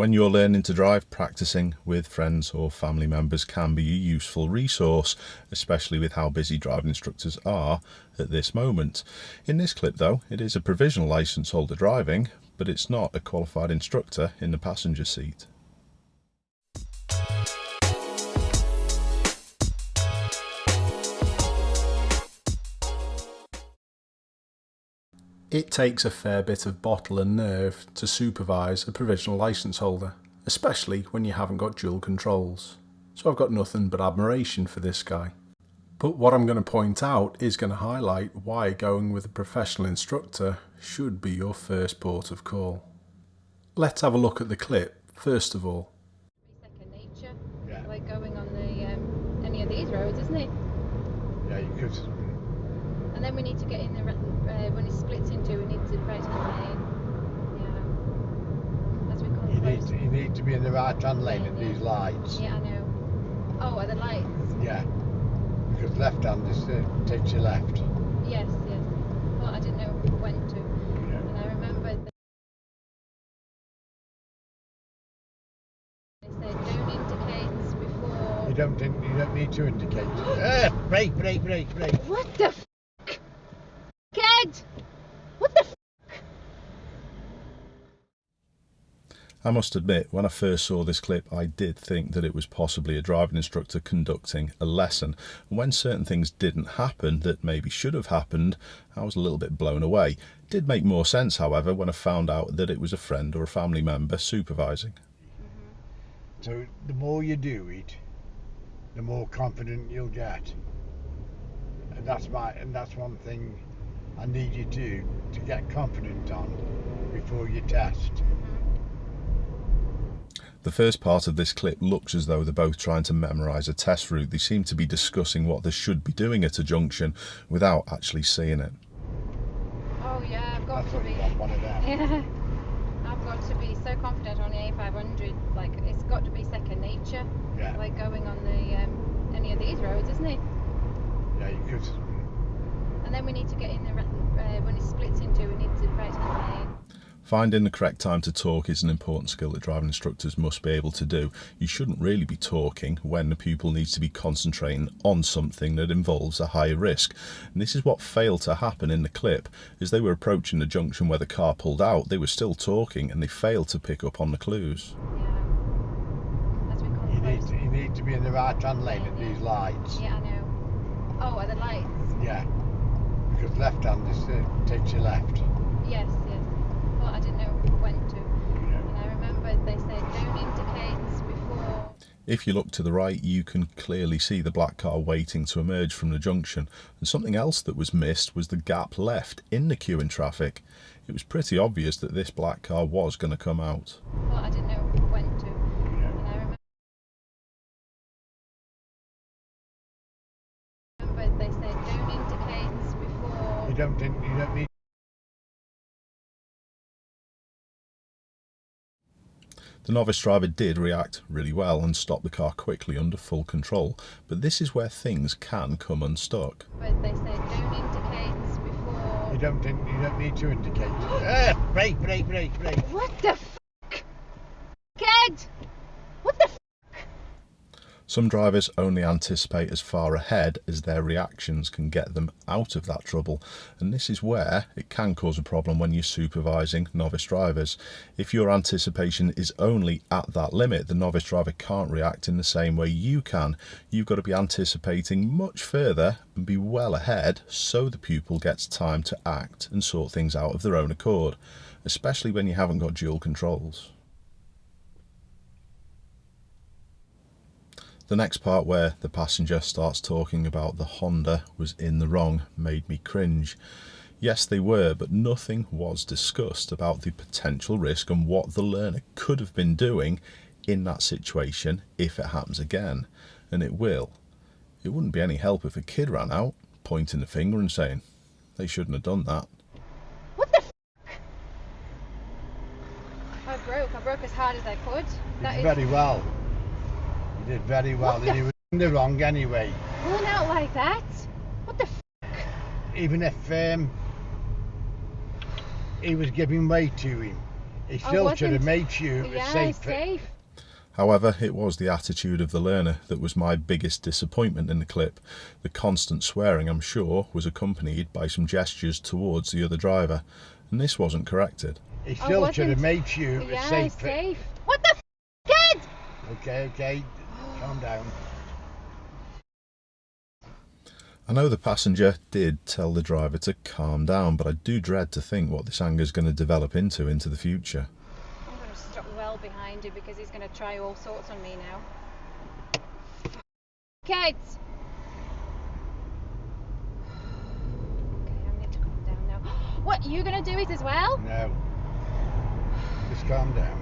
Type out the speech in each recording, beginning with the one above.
When you're learning to drive, practicing with friends or family members can be a useful resource, especially with how busy driving instructors are at this moment. In this clip though, it is a provisional licence holder driving, but it's not a qualified instructor in the passenger seat. It takes a fair bit of bottle and nerve to supervise a provisional licence holder, especially when you haven't got dual controls. So I've got nothing but admiration for this guy. But what I'm going to point out is going to highlight why going with a professional instructor should be your first port of call. Let's have a look at the clip first of all. Second nature, like going on the any of these roads, isn't it? Yeah, you could. And then we need to get in the when it splits in two, we need to right hand lane. Yeah. As we come You need to be in the right hand lane at these lights. Yeah, I know. Oh, are the lights? Yeah. Because left hand just takes you left. Yes, yes. Well, I didn't know when to. Yeah. And I remember they said don't indicate before. You don't need to indicate. Brake. What the f***? Kid! What the f***? I must admit, when I first saw this clip, I did think that it was possibly a driving instructor conducting a lesson. And when certain things didn't happen that maybe should have happened, I was a little bit blown away. It did make more sense, however, when I found out that it was a friend or a family member supervising. So the more you do it, the more confident you'll get. And that's one thing I need you to get confident on before you test. The first part of this clip looks as though they're both trying to memorise a test route. They seem to be discussing what they should be doing at a junction without actually seeing it. Oh yeah, I've got That's to what be. you want, one of them. Yeah. I've got to be so confident on the A500, like it's got to be second nature. Yeah. Like going on the any of these roads, isn't it? Yeah, you could. And then we need to get in the when it splits in two, we need to right hand lane. Finding the correct time to talk is an important skill that driving instructors must be able to do. You shouldn't really be talking when the pupil needs to be concentrating on something that involves a higher risk. And this is what failed to happen in the clip. As they were approaching the junction where the car pulled out, they were still talking and they failed to pick up on the clues. Yeah. As we come You need to be in the right hand lane at these lights. Yeah, I know. Oh, are the lights? Yeah. Because left hand just takes you left. Yes, yes. Well, I didn't know when to. Yeah. And I remember they said don't indicate before. If you look to the right, you can clearly see the black car waiting to emerge from the junction. And something else that was missed was the gap left in the queue in traffic. It was pretty obvious that this black car was going to come out. Well, I didn't know when to. Yeah. And I remember they said don't indicate before. You don't need. The novice driver did react really well and stop the car quickly under full control, but this is where things can come unstuck. But they said don't indicate before. You don't need to indicate. Brake. What the f***? Kid! What the f***? Some drivers only anticipate as far ahead as their reactions can get them out of that trouble, and this is where it can cause a problem when you're supervising novice drivers. If your anticipation is only at that limit, the novice driver can't react in the same way you can. You've got to be anticipating much further and be well ahead so the pupil gets time to act and sort things out of their own accord, especially when you haven't got dual controls. The next part, where the passenger starts talking about the Honda was in the wrong, made me cringe. Yes, they were, but nothing was discussed about the potential risk and what the learner could have been doing in that situation if it happens again. And it will. It wouldn't be any help if a kid ran out, pointing the finger and saying, they shouldn't have done that. What the f***? I broke as hard as I could. Very well. You did very well. What the You were in the wrong anyway. Pulling out like that? What the f***? Even if he was giving way to him, He still should have wasn't. made sure it was Yeah, safe. safe. However, it was the attitude of the learner that was my biggest disappointment in the clip. The constant swearing, I'm sure, was accompanied by some gestures towards the other driver, and this wasn't corrected. He still should have wasn't. made sure it was Yeah, safe. safe. What the kid? Okay, calm down. I know the passenger did tell the driver to calm down, but I do dread to think what this anger is going to develop into the future. I'm going to stop well behind him because he's going to try all sorts on me now. Kids! Okay, I need to calm down now. What, you going to do it as well? No. Just calm down.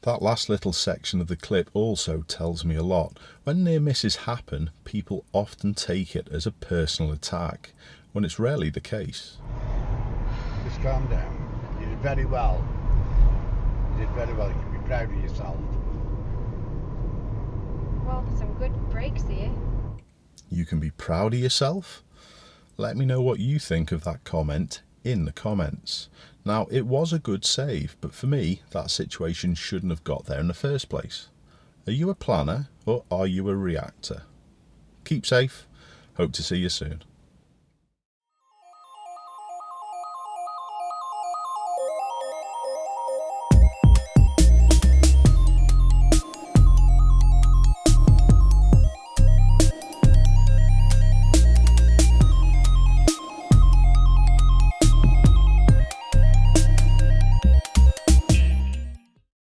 That last little section of the clip also tells me a lot. When near misses happen, people often take it as a personal attack, when it's rarely the case. Just calm down. You did very well. You did very well. You can be proud of yourself. Well, there's some good breaks here. You can be proud of yourself? Let me know what you think of that comment in the comments. Now, it was a good save, but for me, that situation shouldn't have got there in the first place. Are you a planner or are you a reactor? Keep safe. Hope to see you soon.